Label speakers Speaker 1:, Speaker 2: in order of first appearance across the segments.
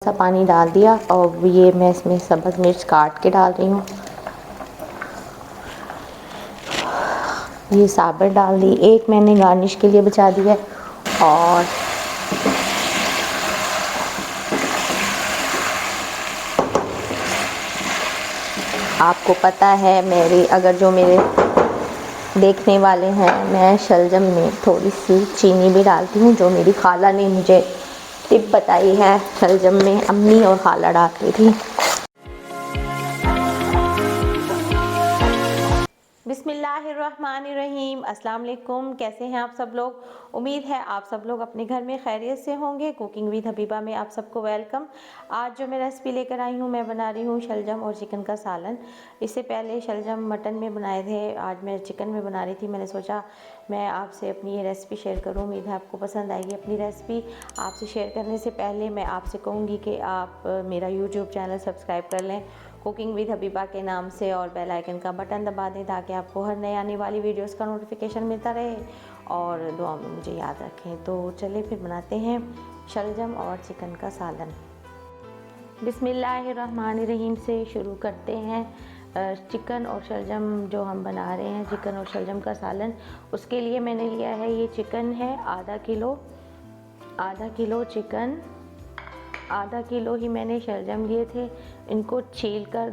Speaker 1: सा पानी डाल दिया और ये मैं इसमें सब्ज़ मिर्च काट के डाल रही हूँ। ये साबुत डाल दी, एक मैंने गार्निश के लिए बचा दी है। और आपको पता है मेरे देखने वाले हैं, मैं शलजम में थोड़ी सी चीनी भी डालती हूँ, जो मेरी खाला ने मुझे टिप बताई है। शलजम में अम्मी और खाला डालती थी। बिस्मिल्लाहिर्रहमानिर्रहीम, अस्सलाम वालेकुम। कैसे हैं आप सब लोग? उम्मीद है आप सब लोग अपने घर में खैरियत से होंगे। कुकिंग विद हबीबा में आप सबको वेलकम। आज जो मैं रेसिपी लेकर आई हूँ, मैं बना रही हूँ शलजम और चिकन का सालन। इससे पहले शलजम मटन में बनाए थे, आज मैं चिकन में बना रही थी। मैंने सोचा मैं आपसे अपनी ये रेसिपी शेयर करूँ। उम्मीद है आपको पसंद आएगी। अपनी रेसिपी आपसे शेयर करने से पहले मैं आपसे कहूँगी कि आप मेरा यूट्यूब चैनल सब्सक्राइब कर लें कुकिंग विद हबीबा के नाम से, और बेल आइकन का बटन दबा दें ताकि आपको हर नई आने वाली वीडियोस का नोटिफिकेशन मिलता रहे, और दुआ में मुझे याद रखें। तो चलिए फिर बनाते हैं शलजम और चिकन का सालन। बिस्मिल्लाहिर्रहमानिर्रहीम से शुरू करते हैं। चिकन और शलजम जो हम बना रहे हैं, चिकन और शलजम का सालन, उसके लिए मैंने लिया है, ये चिकन है आधा किलो चिकन, आधा किलो ही मैंने शलजम लिए थे। इनको छील कर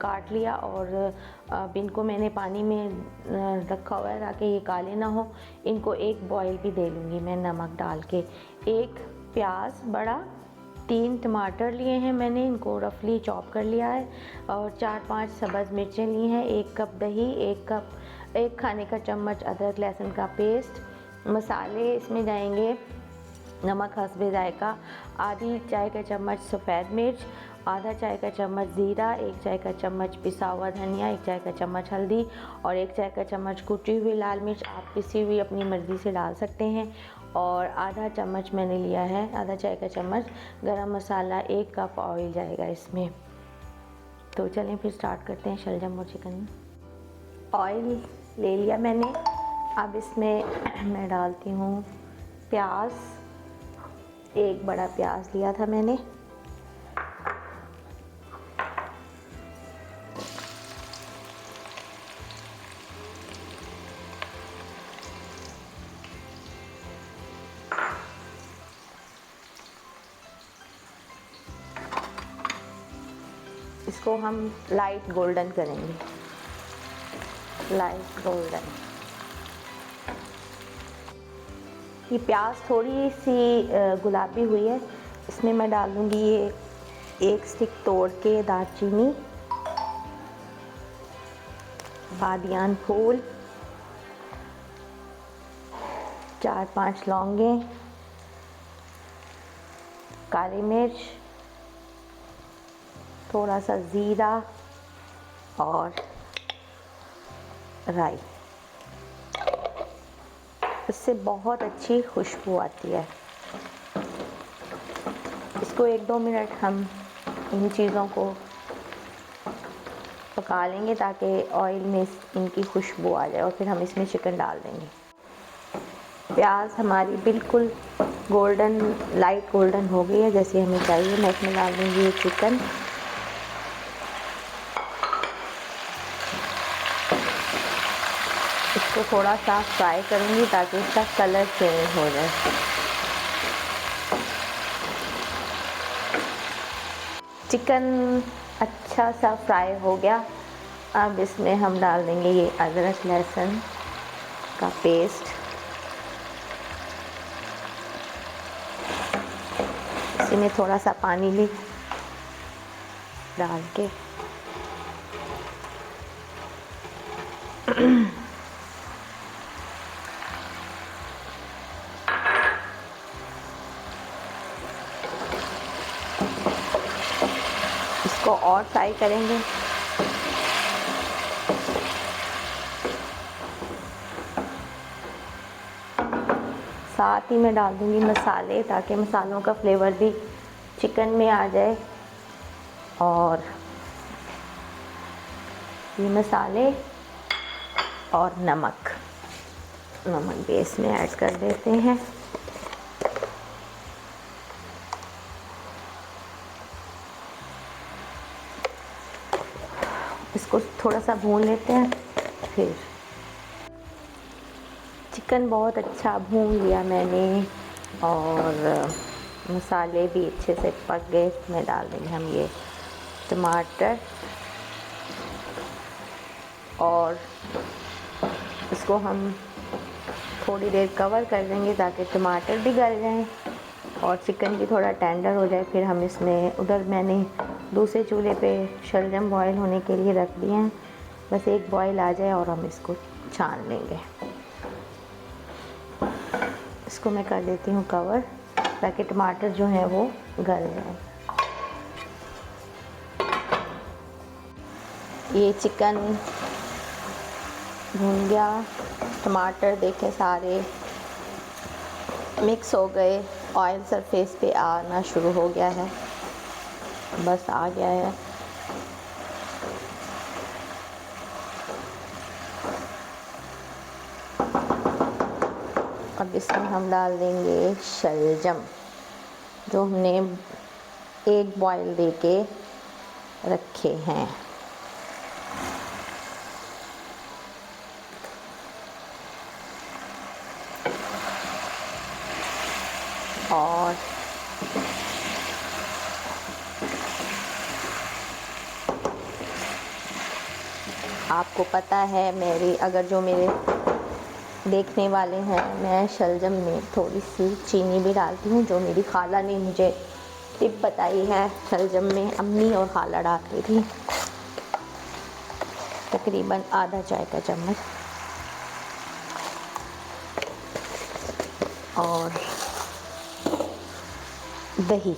Speaker 1: काट लिया, और अब इनको मैंने पानी में रखा हुआ है ताकि ये काले ना हो। इनको एक बॉईल भी दे लूँगी मैं नमक डाल के। एक प्याज बड़ा, 3 टमाटर लिए हैं मैंने, इनको रफली चॉप कर लिया है, और 4-5 सब्ज़ मिर्चें ली हैं, 1 कप दही, 1 खाने का चम्मच अदरक लहसुन का पेस्ट। मसाले इसमें जाएंगे, नमक हस्बे जायका, आधी चाय का चम्मच सफ़ेद मिर्च, आधा चाय का चम्मच ज़ीरा, 1 चाय का चम्मच पिसा हुआ धनिया, 1 चाय का चम्मच हल्दी, और 1 चाय का चम्मच कुटी हुई लाल मिर्च। आप पिसी हुई अपनी मर्ज़ी से डाल सकते हैं। और आधा चम्मच मैंने लिया है, आधा चाय का चम्मच गरम मसाला, 1 कप ऑयल जाएगा इसमें। तो चलें फिर स्टार्ट करते हैं शलजम और चिकन। ऑयल ले लिया मैंने, अब इसमें मैं डालती हूँ प्याज। 1 बड़ा प्याज लिया था मैंने, इसको हम लाइट गोल्डन करेंगे, लाइट गोल्डन। ये प्याज थोड़ी सी गुलाबी हुई है, इसमें मैं डाल दूँगी ये 1 स्टिक तोड़ के दालचीनी, बादियान फूल, 4-5 लौंगे, काली मिर्च, थोड़ा सा ज़ीरा और राई। इससे बहुत अच्छी खुशबू आती है। इसको 1-2 मिनट हम इन चीज़ों को पका लेंगे ताकि ऑयल में इनकी खुशबू आ जाए, और फिर हम इसमें चिकन डाल देंगे। प्याज हमारी बिल्कुल गोल्डन, लाइट गोल्डन हो गई है जैसे हमें चाहिए। मैं इसमें डाल दूँगी ये चिकन। इसको थोड़ा सा फ्राई करूँगी ताकि इसका कलर चेंज हो जाए। चिकन अच्छा सा फ्राई हो गया, अब इसमें हम डाल देंगे ये अदरक लहसुन का पेस्ट। इसी में थोड़ा सा पानी भी डाल के इसको और फ्राई करेंगे। साथ ही मैं डाल दूँगी मसाले ताकि मसालों का फ्लेवर भी चिकन में आ जाए। और ये मसाले और नमक भी इसमें ऐड कर देते हैं। इसको थोड़ा सा भून लेते हैं। फिर चिकन बहुत अच्छा भून लिया मैंने और मसाले भी अच्छे से पक गए। इसमें डाल देंगे हम ये टमाटर और इसको हम थोड़ी देर कवर कर देंगे ताकि टमाटर भी गल जाएं और चिकन भी थोड़ा टेंडर हो जाए। फिर हम इसमें उधर मैंने दूसरे चूल्हे पे शलजम बॉयल होने के लिए रख दिए हैं। बस एक बॉयल आ जाए और हम इसको छान लेंगे। इसको मैं कर देती हूँ कवर ताकि टमाटर जो है वो गल जाए। ये चिकन भून गया, टमाटर देखे सारे मिक्स हो गए, ऑयल सरफेस पे आना शुरू हो गया है, बस आ गया है। अब इसमें हम डाल देंगे शलजम जो हमने एक बॉयल दे के रखे हैं। और आपको पता है मेरे देखने वाले हैं, मैं शलजम में थोड़ी सी चीनी भी डालती हूँ, जो मेरी खाला ने मुझे टिप बताई है। शलजम में अम्मी और खाला डालती थी, तकरीबन आधा चाय का चम्मच। और दही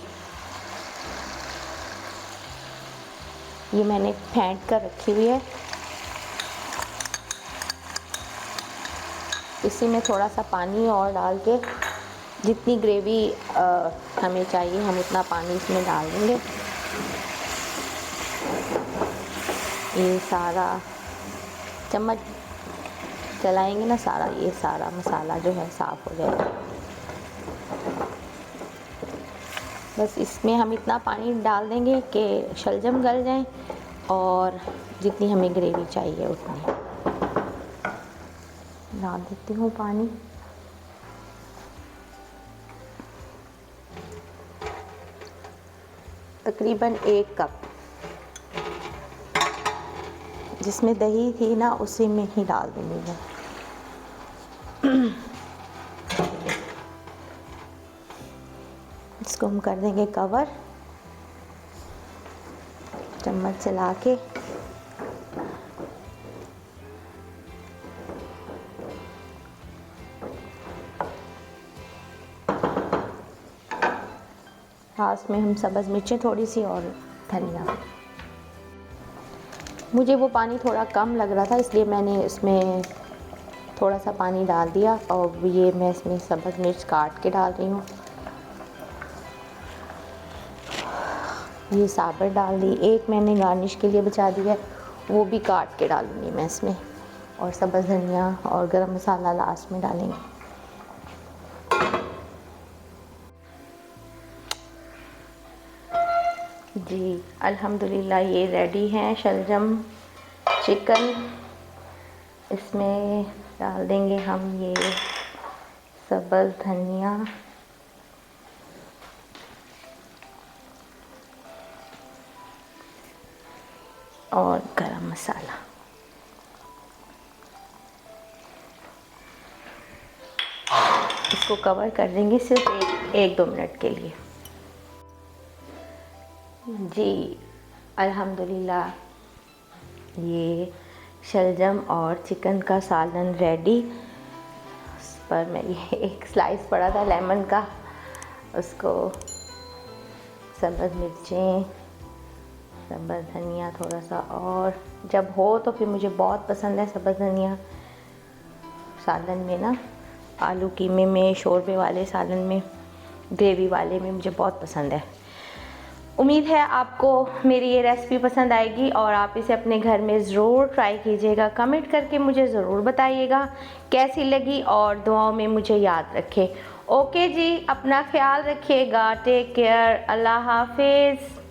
Speaker 1: ये मैंने फेंट कर रखी हुई है। इसी में थोड़ा सा पानी और डाल के जितनी ग्रेवी हमें चाहिए हम उतना पानी इसमें डाल देंगे। ये सारा चम्मच चलाएंगे ना, ये सारा मसाला जो है साफ़ हो जाएगा। बस इसमें हम इतना पानी डाल देंगे कि शलजम गल जाएं और जितनी हमें ग्रेवी चाहिए उतनी डाल देती हूँ पानी। तकरीबन 1 कप, जिसमें दही थी ना उसी में ही डाल दूँगी मैं। इसको हम कर देंगे कवर चम्मच चला के। लास्ट में हम सब्ज़ मिर्चें थोड़ी सी और धनिया। मुझे वो पानी थोड़ा कम लग रहा था इसलिए मैंने इसमें थोड़ा सा पानी डाल दिया और ये मैं इसमें सब्ज़ मिर्च काट के डाल रही हूँ। ये साबर डाल दी, एक मैंने गार्निश के लिए बचा दी है, वो भी काट के डालूँगी मैं इसमें। और सब्ज़ धनिया और गरम मसाला लास्ट में डालेंगे। जी अल्हम्दुलिल्लाह ये रेडी हैं शलजम चिकन। इसमें डाल देंगे हम ये सब्ज़ धनिया और गरम मसाला। इसको कवर कर देंगे सिर्फ 1-2 मिनट के लिए। जी अल्हम्दुलिल्लाह ये शलजम और चिकन का सालन रेडी। उस पर मैं ये एक स्लाइस पड़ा था लेमन का, उसको सब्ज़ मिर्चें, सब्ज़ धनिया थोड़ा सा, और जब हो तो फिर मुझे बहुत पसंद है सब्ज़ धनिया सालन में ना, आलू कीमे में, शोरबे वाले सालन में, ग्रेवी वाले में मुझे बहुत पसंद है। उम्मीद है आपको मेरी ये रेसिपी पसंद आएगी और आप इसे अपने घर में ज़रूर ट्राई कीजिएगा। कमेंट करके मुझे ज़रूर बताइएगा कैसी लगी और दुआओं में मुझे याद रखें। ओके जी, अपना ख्याल रखिएगा। Take care. अल्लाह हाफिज़।